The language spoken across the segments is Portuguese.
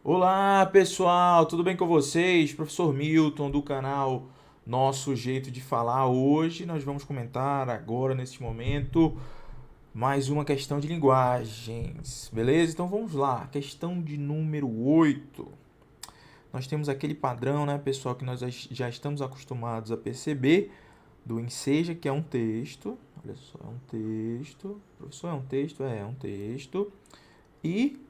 Olá pessoal, tudo bem com vocês? Professor Milton do canal Nosso Jeito de Falar. Hoje nós vamos comentar agora, neste momento, mais uma questão de linguagens, beleza? Então vamos lá, questão de número 8. Nós temos aquele padrão, né, pessoal, que nós já estamos acostumados a perceber do enseja, que é um texto. Olha só, é um texto. Professor, é um texto? É um texto. E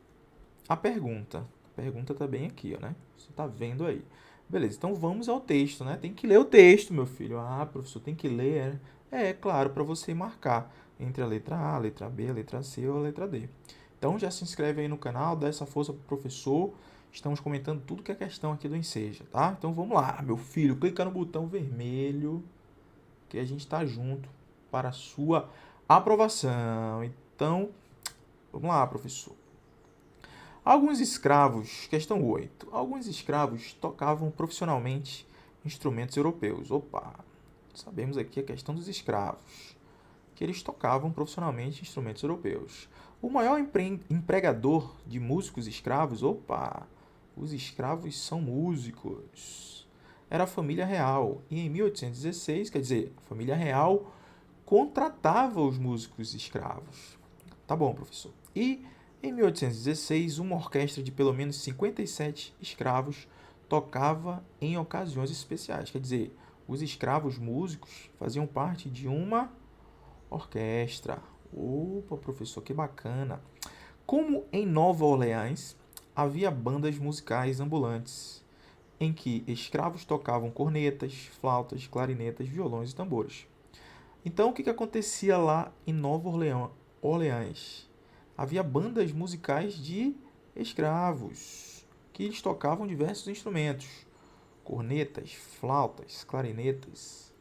a pergunta. A pergunta tá bem aqui, ó, né? Você tá vendo aí. Beleza, então vamos ao texto, né? Tem que ler o texto, meu filho. Ah, professor, tem que ler. É claro, para você marcar entre a letra A, a letra B, a letra C ou a letra D. Então já se inscreve aí no canal, dá essa força pro professor. Estamos comentando tudo que é questão aqui do Enseja, tá? Então vamos lá, meu filho. Clica no botão vermelho que a gente tá junto para a sua aprovação. Então, vamos lá, professor. Alguns escravos, questão 8. Alguns escravos tocavam profissionalmente instrumentos europeus. Opa, sabemos aqui a questão dos escravos, que eles tocavam profissionalmente instrumentos europeus. O maior empregador de músicos escravos, opa, os escravos são músicos. Era a família real. E em 1816, quer dizer, a família real contratava os músicos escravos. Tá bom, professor. E em 1816, uma orquestra de pelo menos 57 escravos tocava em ocasiões especiais. Quer dizer, os escravos músicos faziam parte de uma orquestra. Opa, professor, que bacana. Como em Nova Orleans, havia bandas musicais ambulantes, em que escravos tocavam cornetas, flautas, clarinetas, violões e tambores. Então, o que acontecia lá em Nova Orleans? Havia bandas musicais de escravos, que eles tocavam diversos instrumentos, cornetas, flautas, clarinetas,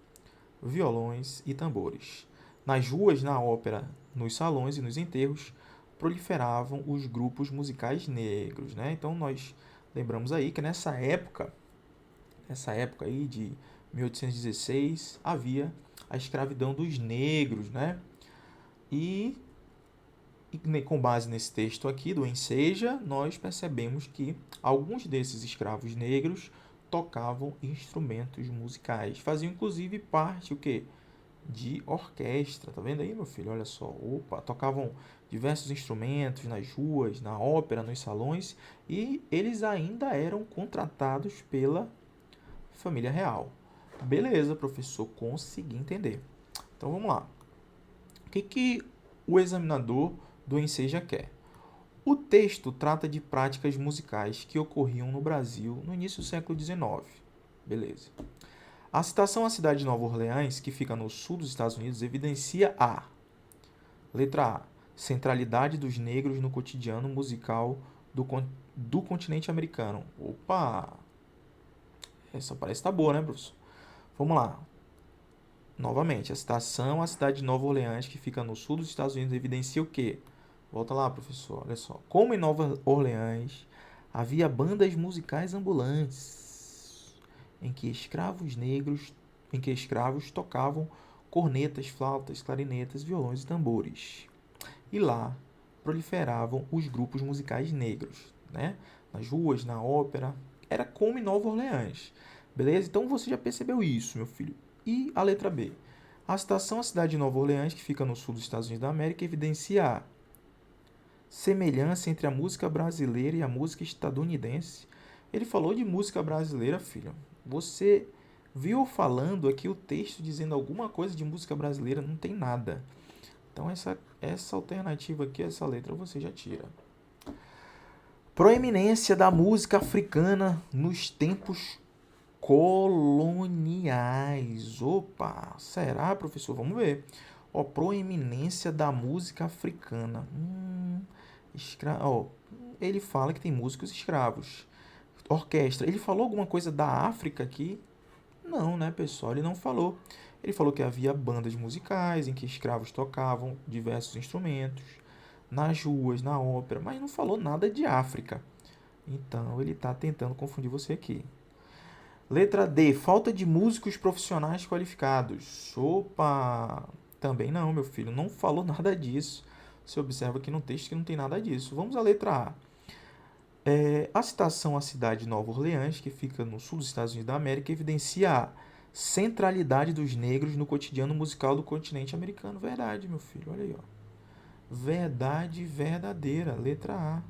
violões e tambores. Nas ruas, na ópera, nos salões e nos enterros, proliferavam os grupos musicais negros, né? Então nós lembramos aí que nessa época aí de 1816, havia a escravidão dos negros, né? E com base nesse texto aqui do Enseja, nós percebemos que alguns desses escravos negros tocavam instrumentos musicais, faziam inclusive parte o quê? De orquestra, tá vendo aí, meu filho? Olha só, opa, tocavam diversos instrumentos nas ruas, na ópera, nos salões, e eles ainda eram contratados pela família real. Beleza, professor, consegui entender. Então vamos lá. O que o examinador do Enseja quer? O texto trata de práticas musicais que ocorriam no Brasil no início do século XIX. Beleza. A citação à cidade de Nova Orleans, que fica no sul dos Estados Unidos, evidencia a letra A, centralidade dos negros no cotidiano musical do continente americano. Opa! Essa parece estar boa, né, professor? Vamos lá. Novamente, a citação à cidade de Nova Orleans, que fica no sul dos Estados Unidos, evidencia o quê? Volta lá, professor, olha só. Como em Nova Orleans havia bandas musicais ambulantes, em que escravos tocavam cornetas, flautas, clarinetas, violões e tambores. E lá proliferavam os grupos musicais negros, né? Nas ruas, na ópera. Era como em Nova Orleans. Beleza? Então você já percebeu isso, meu filho. E a letra B? A citação à cidade de Nova Orleans, que fica no sul dos Estados Unidos da América, evidencia a semelhança entre a música brasileira e a música estadunidense. Ele falou de música brasileira, filho. Você viu falando aqui o texto dizendo alguma coisa de música brasileira? Não tem nada. Então essa alternativa aqui, essa letra, você já tira. Proeminência da música africana nos tempos coloniais. Opa, será, professor? Vamos ver. Ó, proeminência da música africana. Ó, ele fala que tem músicos escravos. Orquestra. Ele falou alguma coisa da África aqui? Não, né, pessoal? Ele não falou. Ele falou que havia bandas musicais em que escravos tocavam diversos instrumentos, nas ruas, na ópera, mas não falou nada de África. Então ele está tentando confundir você aqui. Letra D, falta de músicos profissionais qualificados. Opa! Também não, meu filho, não falou nada disso. Você observa aqui no texto que não tem nada disso. Vamos à letra A. A citação à cidade de Nova Orleans, que fica no sul dos Estados Unidos da América, evidencia a centralidade dos negros no cotidiano musical do continente americano. Verdade, meu filho, olha aí, ó. Verdade verdadeira, letra A.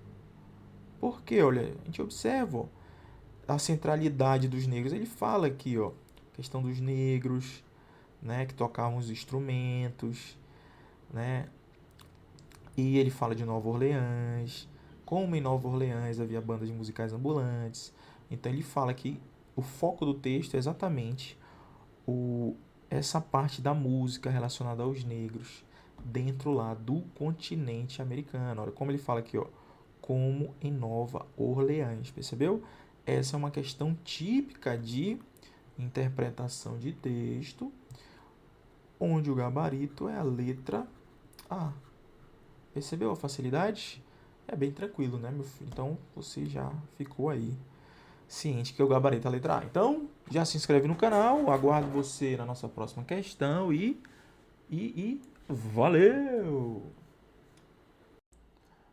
Por quê? Olha, a gente observa, ó, a centralidade dos negros. Ele fala aqui, ó, questão dos negros, né, que tocavam os instrumentos, né? E ele fala de Nova Orleans, como em Nova Orleans havia bandas de musicais ambulantes. Então ele fala que o foco do texto é exatamente o, essa parte da música relacionada aos negros dentro lá do continente americano. Olha como ele fala aqui, ó, como em Nova Orleans, percebeu? Essa é uma questão típica de interpretação de texto, onde o gabarito é a letra A. Percebeu a facilidade? É bem tranquilo, né, meu filho? Então você já ficou aí ciente que o gabarito é a letra A. Então, já se inscreve no canal, aguardo você na nossa próxima questão e valeu!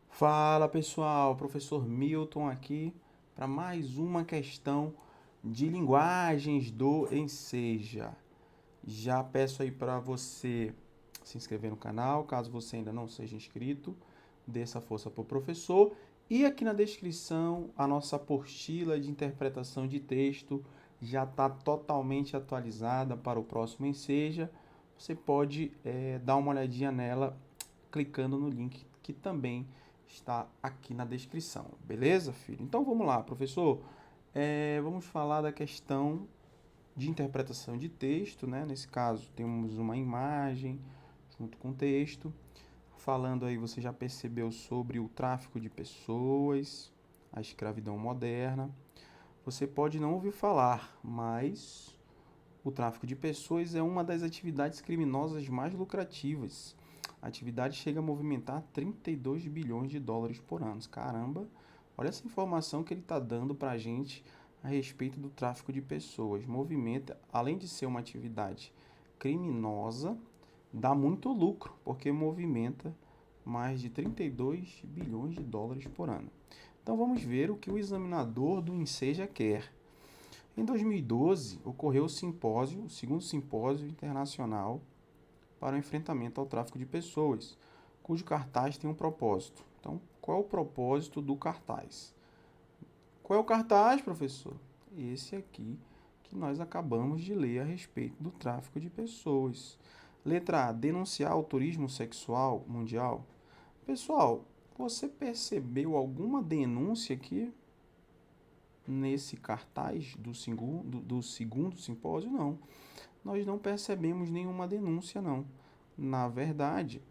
Fala pessoal, professor Milton aqui para mais uma questão de linguagens do Enseja. Já peço aí para você se inscrever no canal, caso você ainda não seja inscrito, dê essa força para o professor. E aqui na descrição, a nossa apostila de interpretação de texto já está totalmente atualizada para o próximo Enseja. Você pode dar uma olhadinha nela clicando no link que também está aqui na descrição. Beleza, filho? Então vamos lá, professor. Vamos falar da questão de interpretação de texto, né? Nesse caso, temos uma imagem junto com o texto. Falando aí, você já percebeu sobre o tráfico de pessoas, a escravidão moderna. Você pode não ouvir falar, mas o tráfico de pessoas é uma das atividades criminosas mais lucrativas. A atividade chega a movimentar 32 bilhões de dólares por ano. Caramba, olha essa informação que ele está dando para a gente a respeito do tráfico de pessoas. Movimenta, além de ser uma atividade criminosa, dá muito lucro, porque movimenta mais de 32 bilhões de dólares por ano. Então vamos ver o que o examinador do Enseja quer. Em 2012, ocorreu o segundo simpósio internacional para o enfrentamento ao tráfico de pessoas, cujo cartaz tem um propósito. Então, qual é o propósito do cartaz? Qual é o cartaz, professor? Esse aqui que nós acabamos de ler a respeito do tráfico de pessoas. Letra A, denunciar o turismo sexual mundial. Pessoal, você percebeu alguma denúncia aqui nesse cartaz do segundo simpósio? Não. Nós não percebemos nenhuma denúncia, não. Na verdade,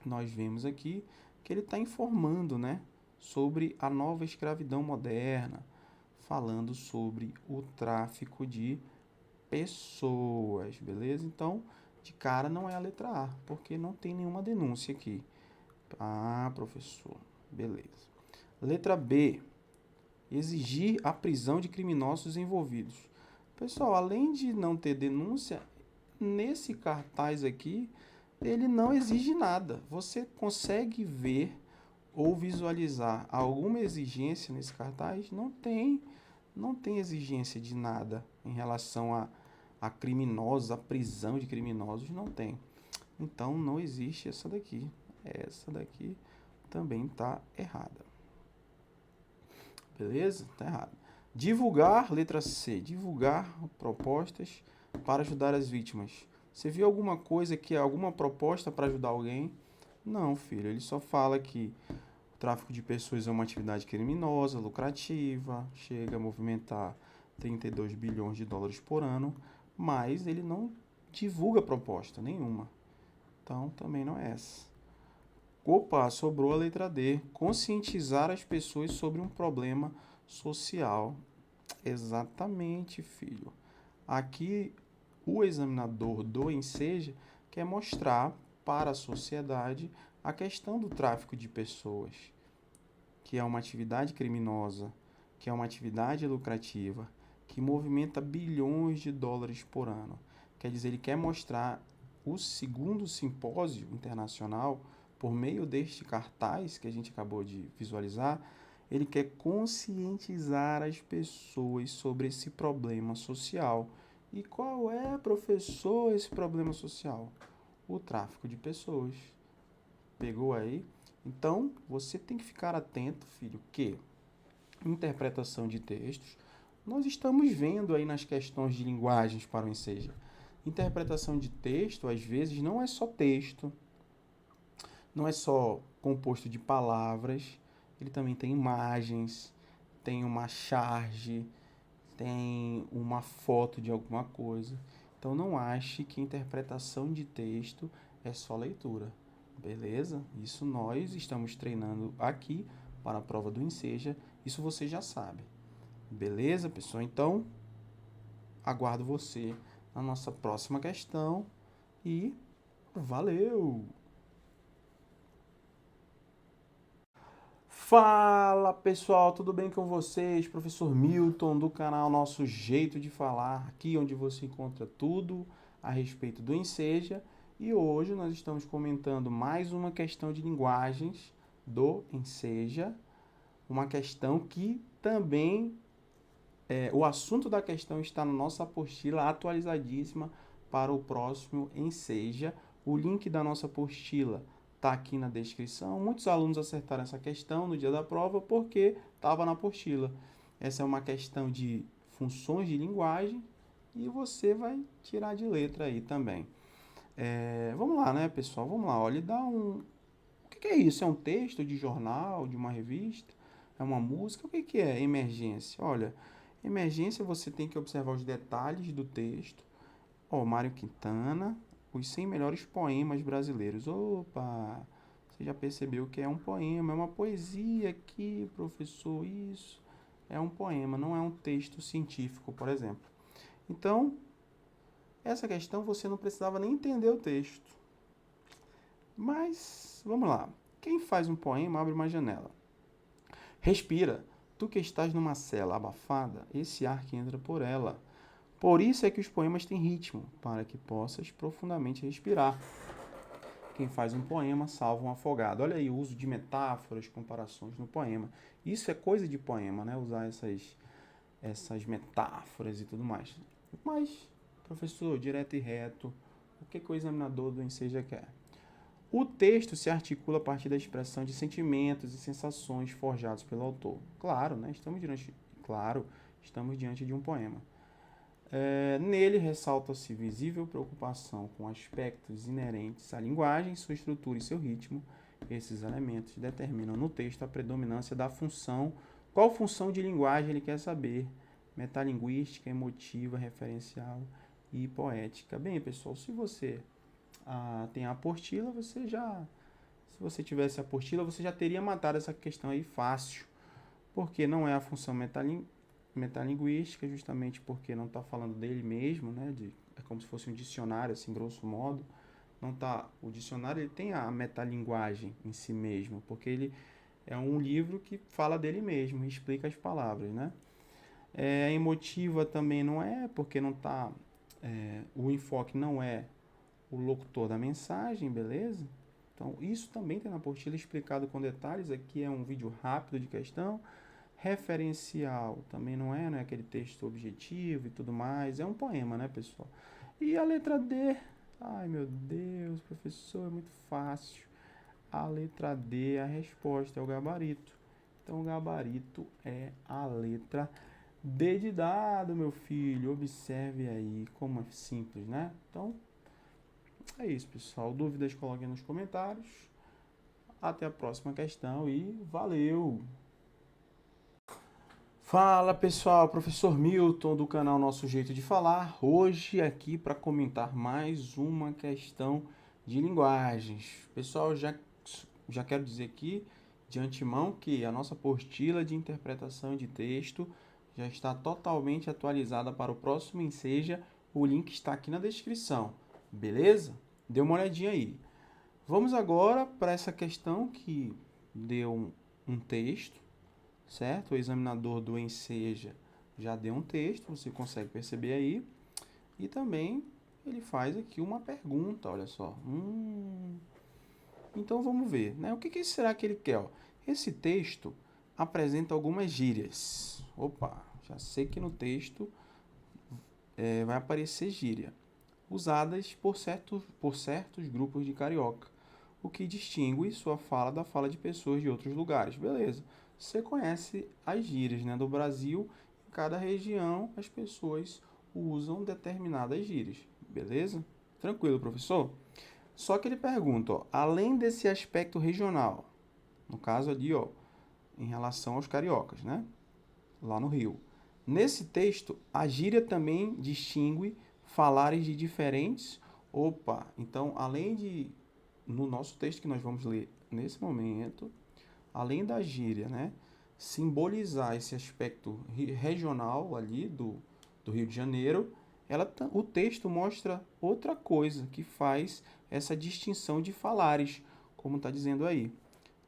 nós vemos aqui que ele está informando, né, sobre a nova escravidão moderna, falando sobre o tráfico de pessoas, beleza? Então, de cara não é a letra A, porque não tem nenhuma denúncia aqui. Ah, professor, beleza. Letra B, exigir a prisão de criminosos envolvidos. Pessoal, além de não ter denúncia, nesse cartaz aqui, ele não exige nada. Você consegue ver ou visualizar alguma exigência nesse cartaz? Não tem exigência de nada em relação a criminosos, a prisão de criminosos, não tem. Então, não existe essa daqui. Essa daqui também está errada. Beleza? Tá errado. Divulgar, letra C. Divulgar propostas para ajudar as vítimas. Você viu alguma coisa que alguma proposta para ajudar alguém? Não, filho. Ele só fala que o tráfico de pessoas é uma atividade criminosa, lucrativa, chega a movimentar 32 bilhões de dólares por ano, mas ele não divulga proposta nenhuma. Então, também não é essa. Opa, sobrou a letra D. Conscientizar as pessoas sobre um problema social. Exatamente, filho. Aqui, o examinador do Enseja quer mostrar para a sociedade a questão do tráfico de pessoas, que é uma atividade criminosa, que é uma atividade lucrativa, que movimenta bilhões de dólares por ano. Quer dizer, ele quer mostrar o segundo simpósio internacional, por meio deste cartaz que a gente acabou de visualizar, Ele quer conscientizar as pessoas sobre esse problema social. E qual é, professor, esse problema social? O tráfico de pessoas. Pegou aí? Então, você tem que ficar atento, filho, que interpretação de textos, nós estamos vendo aí nas questões de linguagens para o Enseja. Interpretação de texto, às vezes, não é só texto, não é só composto de palavras, ele também tem imagens, tem uma charge, tem uma foto de alguma coisa. Então não ache que interpretação de texto é só leitura, beleza? Isso nós estamos treinando aqui para a prova do Enseja, isso você já sabe. Beleza, pessoal? Então, aguardo você na nossa próxima questão e valeu! Fala pessoal, tudo bem com vocês? Professor Milton do canal Nosso Jeito de Falar, aqui onde você encontra tudo a respeito do Enseja. E hoje nós estamos comentando mais uma questão de linguagens do Enseja, uma questão que também, o assunto da questão está na nossa apostila atualizadíssima para o próximo Enseja. O link da nossa apostila está aqui na descrição. Muitos alunos acertaram essa questão no dia da prova porque estava na apostila. Essa é uma questão de funções de linguagem e você vai tirar de letra aí também. Vamos lá, né, pessoal? Vamos lá. Olha, dá um... O que é isso? É um texto de jornal, de uma revista? É uma música? O que é emergência? Olha, emergência você tem que observar os detalhes do texto. Ó, Mário Quintana, os 100 melhores poemas brasileiros. Opa, você já percebeu que é um poema, é uma poesia aqui, professor, isso. É um poema, não é um texto científico, por exemplo. Então, essa questão você não precisava nem entender o texto. Mas, vamos lá. Quem faz um poema abre uma janela. Respira, tu que estás numa cela abafada, esse ar que entra por ela. Por isso é que os poemas têm ritmo, para que possas profundamente respirar. Quem faz um poema salva um afogado. Olha aí o uso de metáforas, comparações no poema. Isso é coisa de poema, né? Usar essas metáforas e tudo mais. Mas, professor, direto e reto, o que o examinador do Enseja quer? O texto se articula a partir da expressão de sentimentos e sensações forjados pelo autor. Claro, né? Estamos diante de um poema. Nele ressalta-se visível preocupação com aspectos inerentes à linguagem, sua estrutura e seu ritmo. Esses elementos determinam no texto a predominância da função. Qual função de linguagem ele quer saber? Metalinguística, emotiva, referencial e poética. Bem, pessoal, se você tem a apostila, se você tivesse a apostila, você já teria matado essa questão aí fácil, porque não é a função metalinguística, justamente porque não está falando dele mesmo, né? É como se fosse um dicionário, assim, grosso modo. O dicionário ele tem a metalinguagem em si mesmo, porque ele é um livro que fala dele mesmo, explica as palavras, né? A emotiva também não é, porque não está... o enfoque não é o locutor da mensagem, beleza? Então, isso também tem na apostila explicado com detalhes. Aqui é um vídeo rápido de questão. Referencial também não é aquele texto objetivo e tudo mais. É um poema, né, pessoal? E a letra D? Ai, meu Deus, professor, é muito fácil. A letra D, a resposta é o gabarito. Então, o gabarito é a letra D de dado, meu filho. Observe aí como é simples, né? Então, é isso, pessoal. Dúvidas, coloquem nos comentários. Até a próxima questão e valeu! Fala, pessoal. Professor Milton do canal Nosso Jeito de Falar. Hoje aqui para comentar mais uma questão de linguagens. Pessoal, já quero dizer aqui de antemão que a nossa apostila de interpretação de texto já está totalmente atualizada para o próximo Enseja. O link está aqui na descrição, beleza? Dê uma olhadinha aí. Vamos agora para essa questão que deu um texto, certo? O examinador do Enseja já deu um texto, você consegue perceber aí. E também ele faz aqui uma pergunta, olha só. Então vamos ver, né? O que será que ele quer? Ó? Esse texto apresenta algumas gírias. Opa, já sei que no texto vai aparecer gíria, usadas por certos grupos de carioca, o que distingue sua fala da fala de pessoas de outros lugares. Beleza. Você conhece as gírias, né, do Brasil. Em cada região, as pessoas usam determinadas gírias. Beleza? Tranquilo, professor? Só que ele pergunta, ó, além desse aspecto regional, no caso ali, ó, em relação aos cariocas, né, lá no Rio. Nesse texto, a gíria também distingue falares de diferentes. Opa, então, além de, no nosso texto que nós vamos ler nesse momento, além da gíria, né, simbolizar esse aspecto regional ali do Rio de Janeiro, o texto mostra outra coisa que faz essa distinção de falares, como está dizendo aí,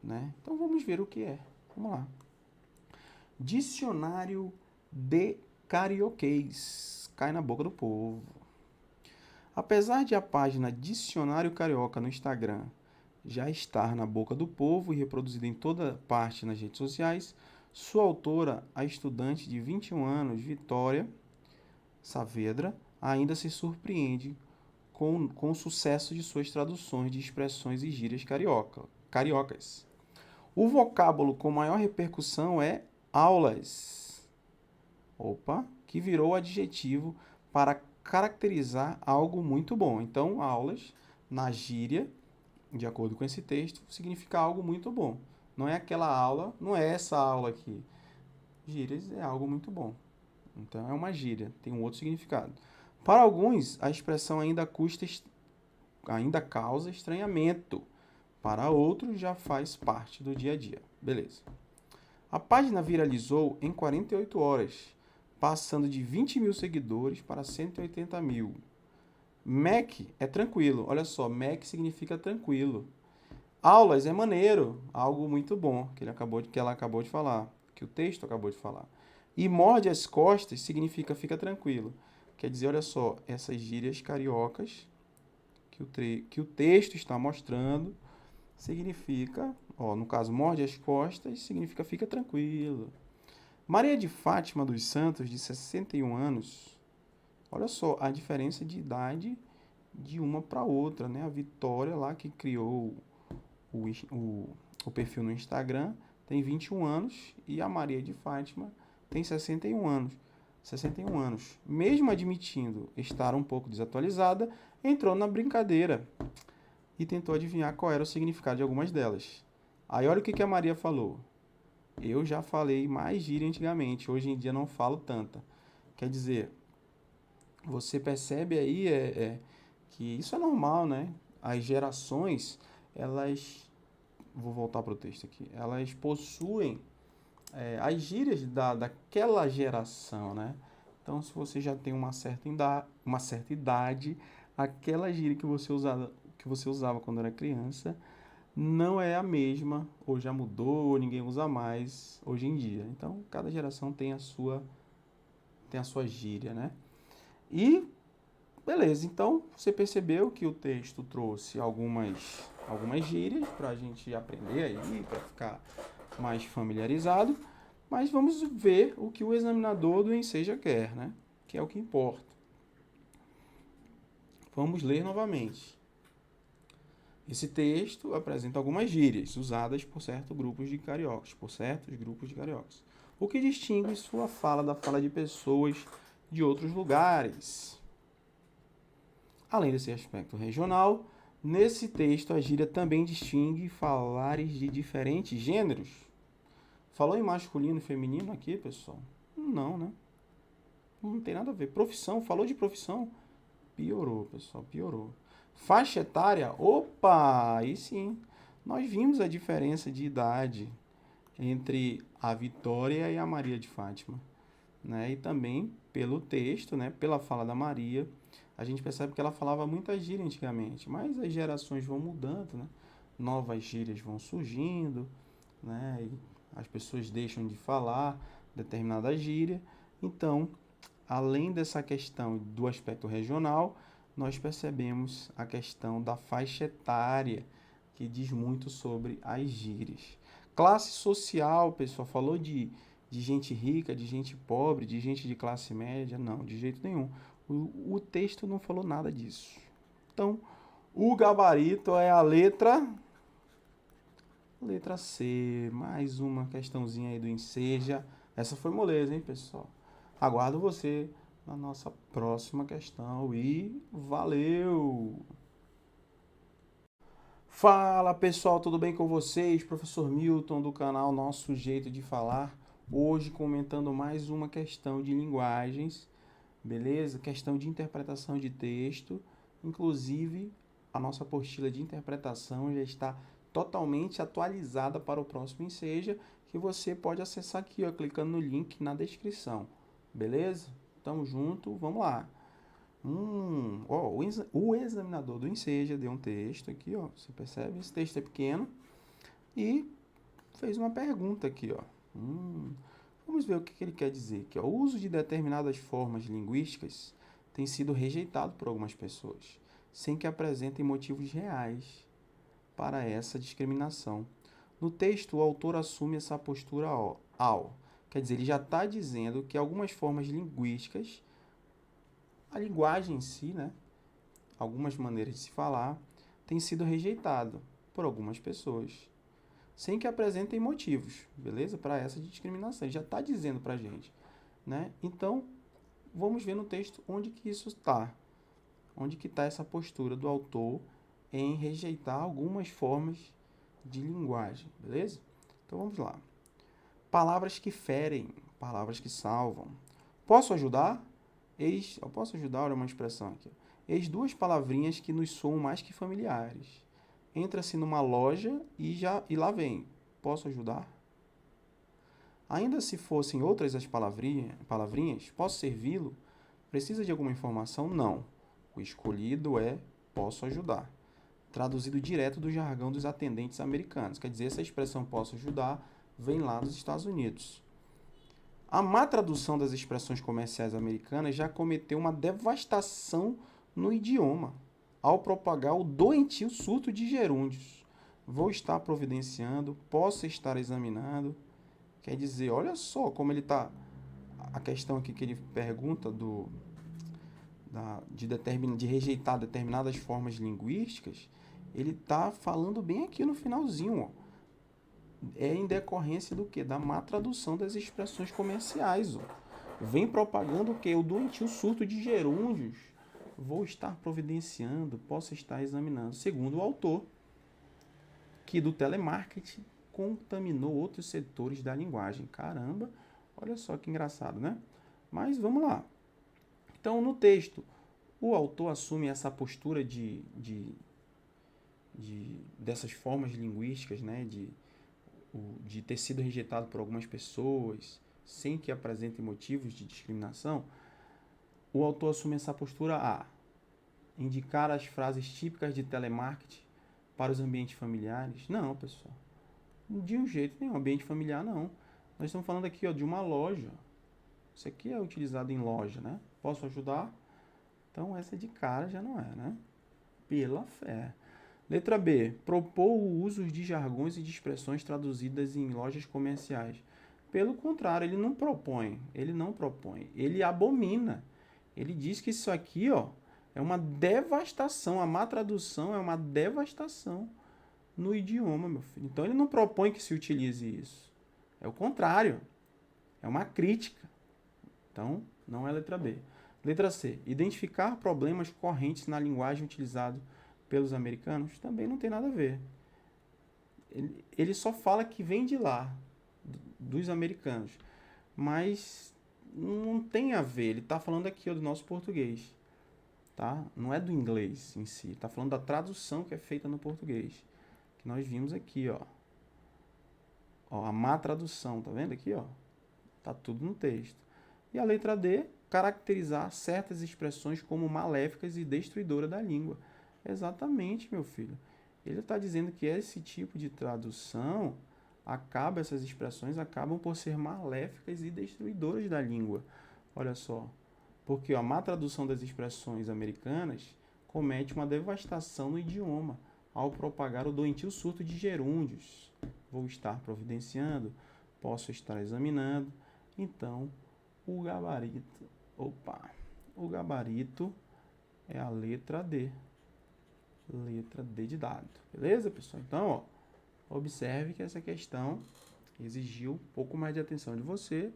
né? Então vamos ver o que é. Vamos lá. Dicionário de carioquês. Cai na boca do povo. Apesar de a página Dicionário Carioca no Instagram já estar na boca do povo e reproduzida em toda parte nas redes sociais, sua autora, a estudante de 21 anos, Vitória Saavedra, ainda se surpreende com o sucesso de suas traduções de expressões e gírias cariocas. O vocábulo com maior repercussão é aulas. Opa, que virou adjetivo para caracterizar algo muito bom. Então, aulas, na gíria, de acordo com esse texto, significa algo muito bom. Não é aquela aula, não é essa aula aqui. Gírias é algo muito bom. Então, é uma gíria, tem um outro significado. Para alguns, a expressão ainda causa estranhamento. Para outros, já faz parte do dia a dia. Beleza. A página viralizou em 48 horas, passando de 20 mil seguidores para 180 mil. Mac é tranquilo. Olha só, Mac significa tranquilo. Aulas é maneiro, algo muito bom, que ela acabou de falar, que o texto acabou de falar. E morde as costas significa fica tranquilo. Quer dizer, olha só, essas gírias cariocas que o texto está mostrando significa, ó, no caso, morde as costas significa fica tranquilo. Maria de Fátima dos Santos, de 61 anos, olha só a diferença de idade de uma para outra, né? A Vitória lá que criou o perfil no Instagram tem 21 anos e a Maria de Fátima tem 61 anos. 61 anos. Mesmo admitindo estar um pouco desatualizada, entrou na brincadeira e tentou adivinhar qual era o significado de algumas delas. Aí olha o que a Maria falou. Eu já falei mais gíria antigamente, hoje em dia não falo tanta. Quer dizer, você percebe aí que isso é normal, né? As gerações, elas... Vou voltar para o texto aqui. Elas possuem as gírias daquela geração, né? Então, se você já tem uma certa idade, aquela gíria que você usava quando era criança não é a mesma, ou já mudou, ou ninguém usa mais hoje em dia. Então, cada geração tem a sua gíria, né? E, beleza, então você percebeu que o texto trouxe algumas gírias para a gente aprender aí, para ficar mais familiarizado, mas vamos ver o que o examinador do Enseja quer, né? Que é o que importa. Vamos ler novamente. Esse texto apresenta algumas gírias usadas por certos grupos de cariocas, o que distingue sua fala da fala de pessoas de outros lugares. Além desse aspecto regional, nesse texto a gíria também distingue falares de diferentes gêneros. Falou em masculino e feminino aqui, pessoal? Não, né? Não tem nada a ver. Profissão, falou de profissão? Piorou, pessoal, piorou. Faixa etária? Opa, aí sim. Nós vimos a diferença de idade entre a Vitória e a Maria de Fátima, né? E também pelo texto, né? Pela fala da Maria, a gente percebe que ela falava muita gíria antigamente, mas as gerações vão mudando, né? Novas gírias vão surgindo, né? E as pessoas deixam de falar determinada gíria. Então, além dessa questão do aspecto regional, nós percebemos a questão da faixa etária, que diz muito sobre as gírias. Classe social, pessoal, falou de gente rica, de gente pobre, de gente de classe média. Não, de jeito nenhum. O texto não falou nada disso. Então, o gabarito é a letra C. Mais uma questãozinha aí do Enseja. Essa foi moleza, hein, pessoal? Aguardo você na nossa próxima questão e valeu! Fala pessoal, tudo bem com vocês? Professor Milton do canal Nosso Jeito de Falar. Hoje comentando mais uma questão de linguagens, beleza? Questão de interpretação de texto. Inclusive, a nossa apostila de interpretação já está totalmente atualizada para o próximo Enseja, que você pode acessar aqui, ó, clicando no link na descrição. Beleza? Tamo junto, vamos lá. O examinador do Enseja deu um texto aqui, ó. Você percebe? Esse texto é pequeno e fez uma pergunta aqui, ó. Vamos ver o que ele quer dizer aqui, ó. O uso de determinadas formas linguísticas tem sido rejeitado por algumas pessoas, sem que apresentem motivos reais para essa discriminação. No texto, o autor assume essa postura quer dizer, ele já está dizendo que algumas formas linguísticas, a linguagem em si, né, algumas maneiras de se falar, tem sido rejeitado por algumas pessoas, sem que apresentem motivos, beleza? Para essa discriminação. Ele já está dizendo para a gente, né? Então, vamos ver no texto onde que isso está. Onde que está essa postura do autor em rejeitar algumas formas de linguagem, beleza? Então, vamos lá. Palavras que ferem, palavras que salvam. Posso ajudar? Eu posso ajudar, olha uma expressão aqui. Eis duas palavrinhas que nos soam mais que familiares. Entra-se numa loja e lá vem. Posso ajudar? Ainda se fossem outras as palavrinhas, posso servi-lo? Precisa de alguma informação? Não. O escolhido é posso ajudar. Traduzido direto do jargão dos atendentes americanos. Quer dizer, essa expressão posso ajudar vem lá dos Estados Unidos. A má tradução das expressões comerciais americanas já cometeu uma devastação no idioma, ao propagar o doentio surto de gerúndios. Vou estar providenciando, posso estar examinando. Quer dizer, olha só como ele está. A questão aqui que ele pergunta de rejeitar determinadas formas linguísticas, ele está falando bem aqui no finalzinho, ó. É em decorrência do quê? Da má tradução das expressões comerciais, ó. Vem propagando o quê? O doentio surto de gerúndios. Vou estar providenciando, posso estar examinando. Segundo o autor, que do telemarketing contaminou outros setores da linguagem. Caramba, olha só que engraçado, né? Mas vamos lá. Então, no texto, o autor assume essa postura dessas formas linguísticas, né? De ter sido rejeitado por algumas pessoas, sem que apresentem motivos de discriminação. O autor assume essa postura a indicar as frases típicas de telemarketing para os ambientes familiares. Não, pessoal. De um jeito nenhum. Ambiente familiar, não. Nós estamos falando aqui, ó, de uma loja. Isso aqui é utilizado em loja, né? Posso ajudar? Então, essa de cara já não é, né? Pela fé. Letra B. Propor o uso de jargões e de expressões traduzidas em lojas comerciais. Pelo contrário, ele não propõe. Ele abomina. Ele diz que isso aqui, ó, é uma devastação. A má tradução é uma devastação no idioma, meu filho. Então, ele não propõe que se utilize isso. É o contrário. É uma crítica. Então, não é letra B. Letra C. Identificar problemas correntes na linguagem utilizada pelos americanos também não tem nada a ver. Ele só fala que vem de lá, dos americanos. Mas não tem a ver. Ele está falando aqui, ó, do nosso português. Tá? Não é do inglês em si. Está falando da tradução que é feita no português. Que nós vimos aqui, ó. Ó, a má tradução, tá vendo aqui, ó? Tá tudo no texto. E a letra D, caracterizar certas expressões como maléficas e destruidoras da língua. Exatamente, meu filho. Ele está dizendo que esse tipo de tradução essas expressões acabam por ser maléficas e destruidoras da língua. Olha só. Porque a má tradução das expressões americanas comete uma devastação no idioma, ao propagar o doentio surto de gerúndios. Vou estar providenciando, posso estar examinando. Então, o gabarito é a letra D. Letra D de dado. Beleza, pessoal? Então, observe que essa questão exigiu um pouco mais de atenção de você,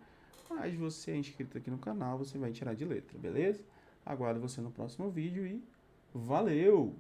mas você é inscrito aqui no canal, você vai tirar de letra, beleza? Aguardo você no próximo vídeo e valeu!